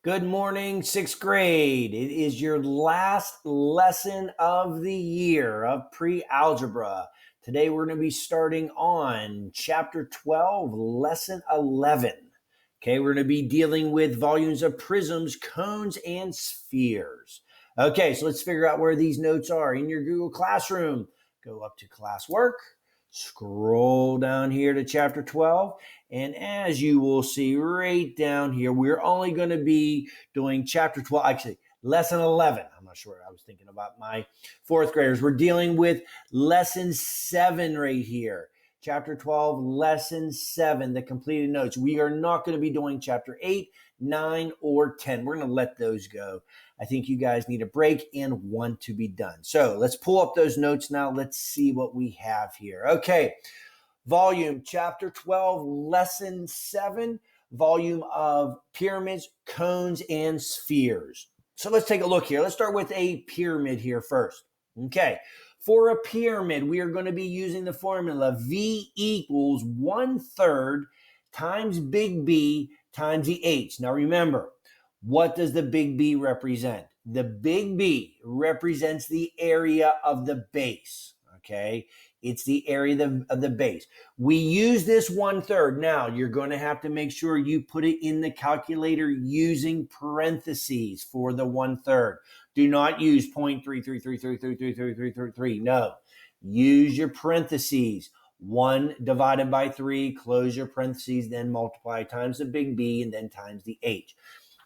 Good morning, sixth grade. It is your last lesson of the year of pre-algebra. Today we're going to be starting on chapter 12, lesson 11. Okay, we're going to be dealing with volumes of prisms, cones, and spheres. Okay, so let's figure out where these notes are in your Google Classroom. Go up to classwork, scroll down here to chapter 12. And as you will see right down here, we're only going to be doing chapter 12, actually, lesson 11. I'm not sure. I was thinking about my fourth graders. We're dealing with lesson 7 right here. Chapter 12, lesson 7, the completed notes. We are not going to be doing chapter 8, 9, or 10. We're going to let those go. I think you guys need a break and want to be done. So let's pull up those notes now. Let's see what we have here. Okay. Volume, chapter 12, lesson 7, volume of pyramids, cones, and spheres. So let's take a look here. Let's start with a pyramid here first. Okay. For a pyramid, we are going to be using the formula V equals 1/3 times big B times the H. Now remember, what does the big B represent? The big B represents the area of the base. Okay. It's the area of the base. We use this 1/3. Now, you're going to have to make sure you put it in the calculator using parentheses for the 1/3. Do not use 0.333333333. No. Use your parentheses. 1 divided by 3, close your parentheses, then multiply times the big B and then times the H.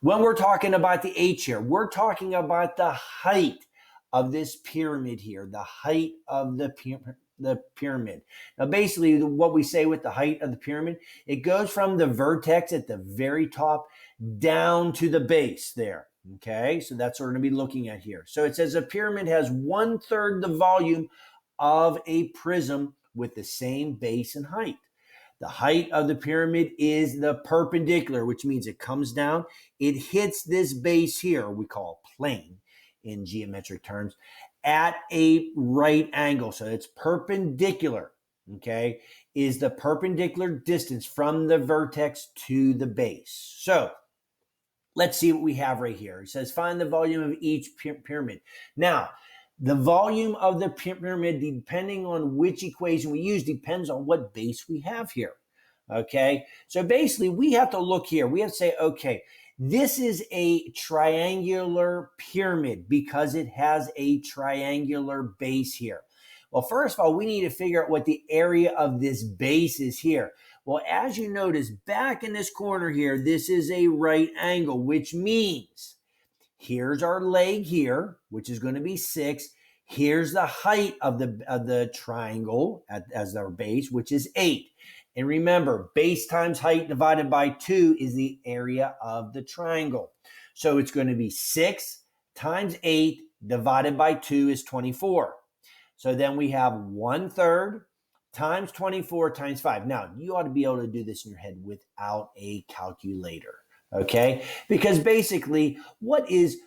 When we're talking about the H here, we're talking about the height of this pyramid here, the height of the pyramid. Now, basically, what we say with the height of the pyramid, it goes from the vertex at the very top down to the base there. Okay, so that's what we're going to be looking at here. So it says a pyramid has 1/3 the volume of a prism with the same base and height. The height of the pyramid is the perpendicular, which means it comes down. It hits this base here, we call plane in geometric terms, at a right angle. So it's perpendicular, okay, is the perpendicular distance from the vertex to the base. So let's see what we have right here. It says find the volume of each pyramid. Now, the volume of the pyramid, depending on which equation we use, depends on what base we have here. Okay, so basically we have to look here. We have to say, okay, this is a triangular pyramid because it has a triangular base here. Well, first of all, we need to figure out what the area of this base is here. Well, as you notice, back in this corner here, this is a right angle, which means here's our leg here, which is going to be 6. Here's the height of the triangle as our base, which is 8. And remember, base times height divided by 2 is the area of the triangle. So it's going to be 6 times 8 divided by 2 is 24. So then we have 1/3 times 24 times 5. Now, you ought to be able to do this in your head without a calculator. Okay? Because basically, what is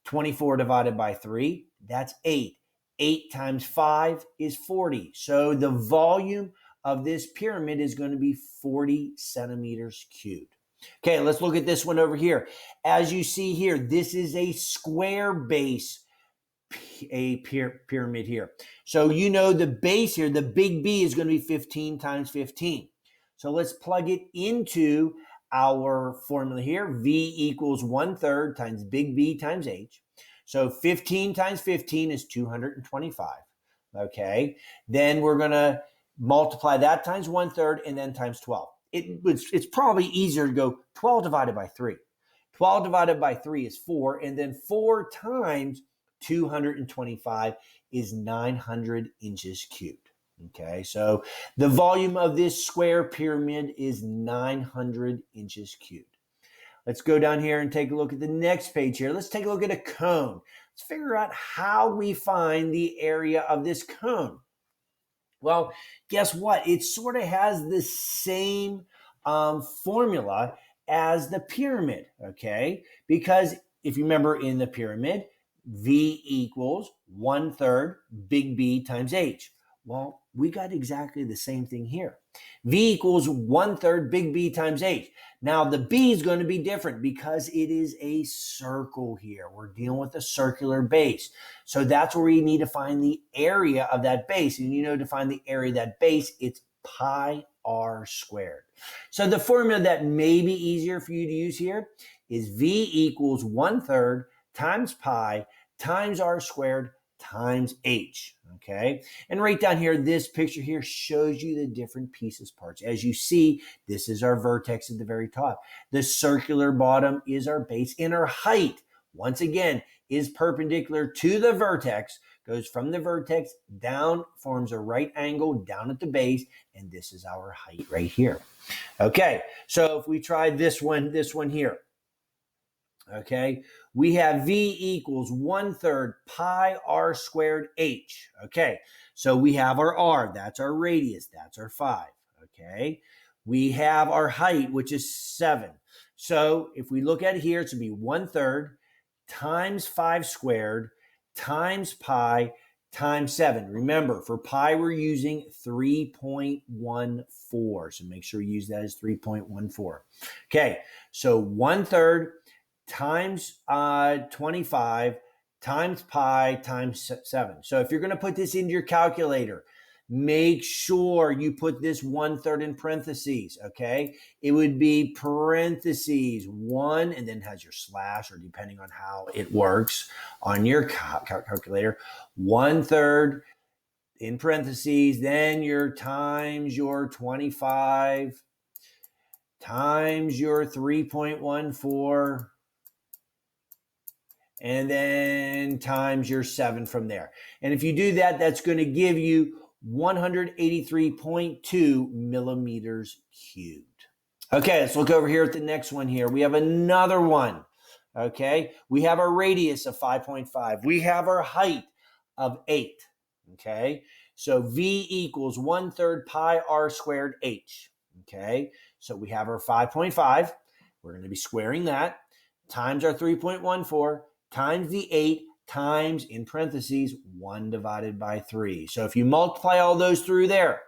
24 divided by 3? That's 8. 8 times 5 is 40. So the volume of this pyramid is going to be 40 centimeters cubed. Okay, let's look at this one over here. As you see here, this is a square base, pyramid here. So you know the base here, the big B is going to be 15 times 15. So let's plug it into our formula here. V equals 1/3 times big B times H. So 15 times 15 is 225. Okay, then we're going to multiply that times 1/3 and then times 12. It's probably easier to go 12 divided by 3. 12 divided by 3 is 4, and then 4 times 225 is 900 inches cubed. Okay, so the volume of this square pyramid is 900 inches cubed. Let's go down here and take a look at the next page here. Let's take a look at a cone. Let's figure out how we find the area of this cone. Well, guess what? It sort of has the same formula as the pyramid, okay? Because if you remember in the pyramid, V equals 1/3 big B times H. Well, we got exactly the same thing here. V equals 1/3 big B times H. Now the B is going to be different because it is a circle here. We're dealing with a circular base. So that's where we need to find the area of that base. And you know, to find the area of that base, it's pi r squared. So the formula that may be easier for you to use here is V equals 1/3 times pi times r squared times h, okay? And right down here, this picture here shows you the different pieces, parts. As you see, this is our vertex at the very top. The circular bottom is our base, and our height, once again, is perpendicular to the vertex, goes from the vertex down, forms a right angle down at the base, and this is our height right here. Okay, so if we try this one here, okay, we have V equals 1/3 pi r squared h. Okay, so we have our r, that's our radius, that's our 5. Okay, we have our height, which is 7. So if we look at it here, it's going to be 1/3 times 5 squared times pi times 7. Remember, for pi, we're using 3.14. So make sure you use that as 3.14. Okay, so 1/3 times 25 times pi times 7. So if you're going to put this into your calculator, make sure you put this 1/3 in parentheses, okay? It would be parentheses 1 and then has your slash, or depending on how it works on your calculator, 1/3 in parentheses, then your times your 25 times your 3.14, and then times your 7 from there. And if you do that, that's going to give you 183.2 millimeters cubed. Okay, let's look over here at the next one here. We have another one. Okay, we have our radius of 5.5. We have our height of 8. Okay, so V equals 1/3 pi r squared h. Okay, so we have our 5.5. We're going to be squaring that times our 3.14 times the 8 times, in parentheses, 1 divided by 3. So if you multiply all those through there,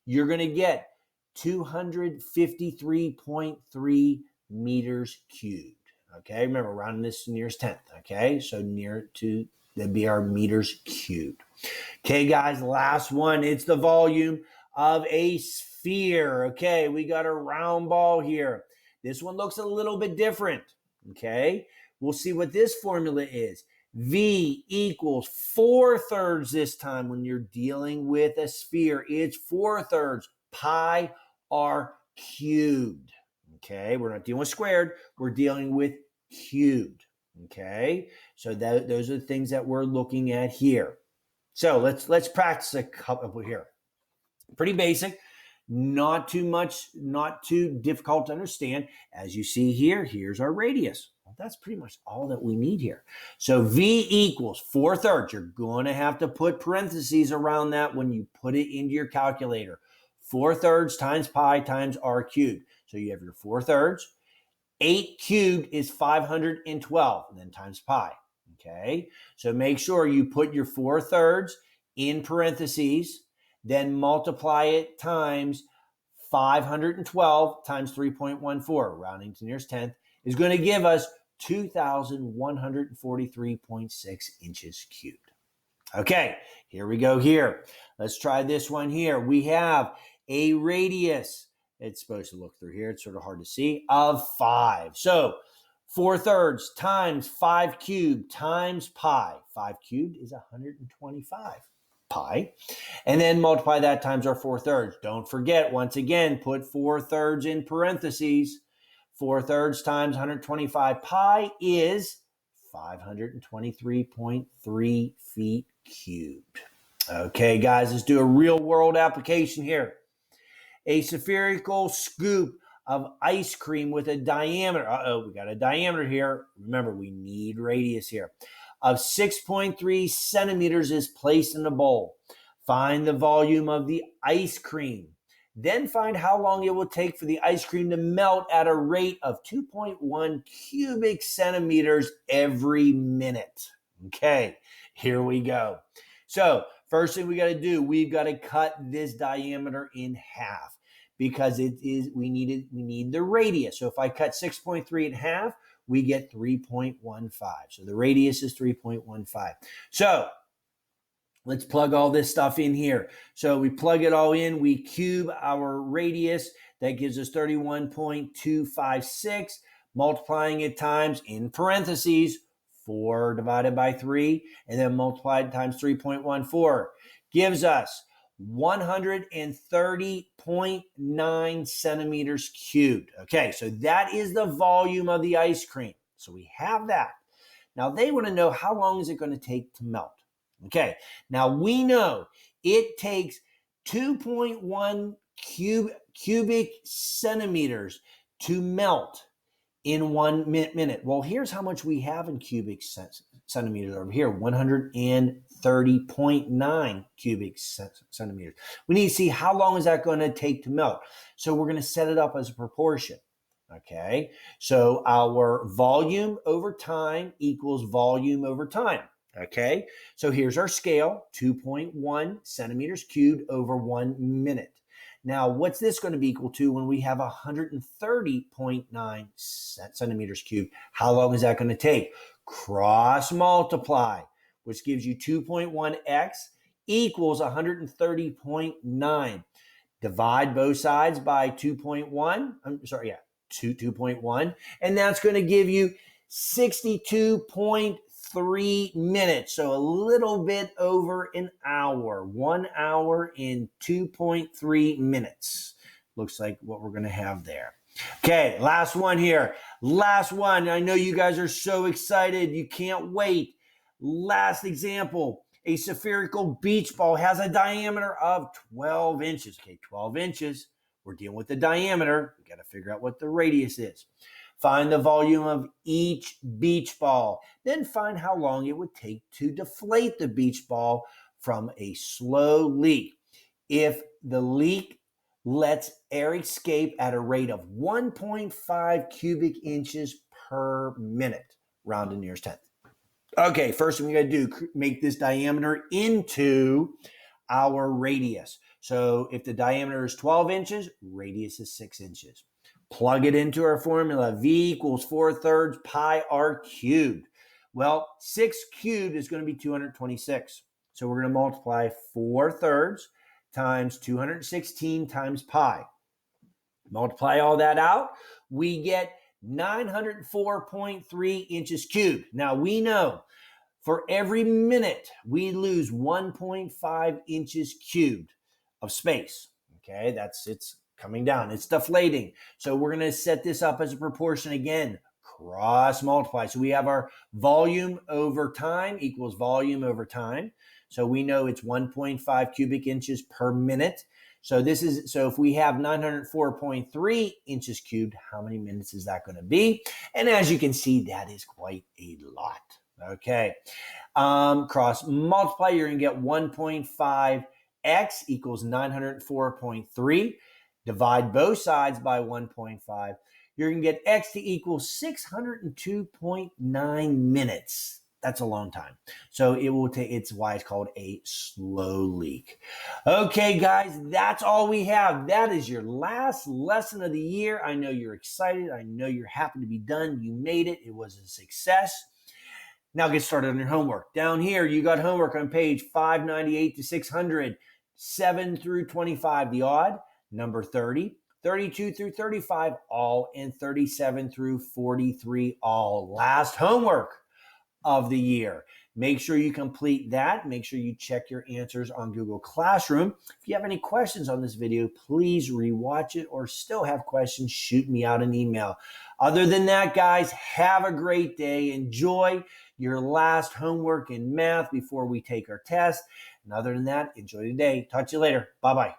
you're going to get 253.3 meters cubed. Okay, remember, rounding this nearest tenth. Okay, so near to, that'd be our meters cubed. Okay, guys, last one. It's the volume of a sphere. Okay, we got a round ball here. This one looks a little bit different. Okay, we'll see what this formula is. V equals 4/3 this time when you're dealing with a sphere. It's 4/3 pi r cubed. Okay, we're not dealing with squared. We're dealing with cubed. Okay, so those are the things that we're looking at here. So let's practice a couple here. Pretty basic. Not too much, not too difficult to understand. As you see here, here's our radius. Well, that's pretty much all that we need here. So V equals 4/3. You're going to have to put parentheses around that when you put it into your calculator. 4/3 times pi times r cubed. So you have your 4/3. 8 cubed is 512, and then times pi. Okay, so make sure you put your 4/3 in parentheses, then multiply it times 512 times 3.14, rounding to nearest tenth, is going to give us 2,143.6 inches cubed. Okay, here we go here. Let's try this one here. We have a radius, it's supposed to look through here, it's sort of hard to see, of 5. So 4/3 times 5 cubed times pi. 5 cubed is 125 pi. And then multiply that times our 4/3. Don't forget, once again, put 4/3 in parentheses. 4/3 times 125 pi is 523.3 feet cubed. Okay, guys, let's do a real world application here. A spherical scoop of ice cream with a diameter. We got a diameter here. Remember, we need radius here. Of 6.3 centimeters is placed in a bowl. Find the volume of the ice cream. Then find how long it will take for the ice cream to melt at a rate of 2.1 cubic centimeters every minute. Okay, here we go. So first thing we got to do, we've got to cut this diameter in half. because we need the radius. So if I cut 6.3 in half, we get 3.15. So the radius is 3.15. So let's plug all this stuff in here. So we plug it all in, we cube our radius. That gives us 31.256. Multiplying it times, in parentheses, 4 divided by 3, and then multiplied times 3.14 gives us 130.9 centimeters cubed. Okay, so that is the volume of the ice cream. So we have that. Now they want to know, how long is it going to take to melt? Okay, now we know it takes 2.1 cubic centimeters to melt in 1 minute. Well, here's how much we have in cubic centimeters over here, 130.9 cubic centimeters. We need to see how long is that going to take to melt. So we're going to set it up as a proportion. Okay, so our volume over time equals volume over time. Okay, so here's our scale, 2.1 centimeters cubed over 1 minute. Now, what's this going to be equal to when we have 130.9 centimeters cubed? How long is that going to take? Cross multiply, which gives you 2.1x equals 130.9. Divide both sides by 2.1, and that's going to give you 62.3 minutes. So a little bit over an hour, 1 hour in 2.3 minutes. Looks like what we're going to have there. Okay, last one here. Last one. I know you guys are so excited. You can't wait. Last example. A spherical beach ball has a diameter of 12 inches. Okay, 12 inches. We're dealing with the diameter. We got to figure out what the radius is. Find the volume of each beach ball. Then find how long it would take to deflate the beach ball from a slow leak. If the leak lets air escape at a rate of 1.5 cubic inches per minute, round to nearest tenth. Okay, first thing we got to do, make this diameter into our radius. So if the diameter is 12 inches, radius is 6 inches. Plug it into our formula. V equals 4/3 pi r cubed. Well, 6 cubed is going to be 226. So we're going to multiply 4/3 times 216 times pi. Multiply all that out. We get 904.3 inches cubed. Now we know for every minute we lose 1.5 inches cubed of space. Okay, it's coming down. It's deflating. So we're going to set this up as a proportion again. Cross multiply. So we have our volume over time equals volume over time. So we know it's 1.5 cubic inches per minute. So if we have 904.3 inches cubed, how many minutes is that going to be? And as you can see, that is quite a lot. Okay. Cross multiply, you're going to get 1.5x equals 904.3. Divide both sides by 1.5. You're going to get x to equal 602.9 minutes. That's a long time. So it will take, it's why it's called a slow leak. Okay, guys, that's all we have. That is your last lesson of the year. I know you're excited. I know you're happy to be done. You made it. It was a success. Now get started on your homework. Down here, you got homework on page 598 to 600, 7 through 25, the odd, number 30, 32 through 35, all, and 37 through 43, all. Last homework of the year. Make sure you complete that. Make sure you check your answers on Google Classroom. If you have any questions on this video, please rewatch it, or still have questions, shoot me out an email. Other than that, guys, have a great day. Enjoy your last homework in math before we take our test. And other than that, enjoy the day. Talk to you later. Bye-bye.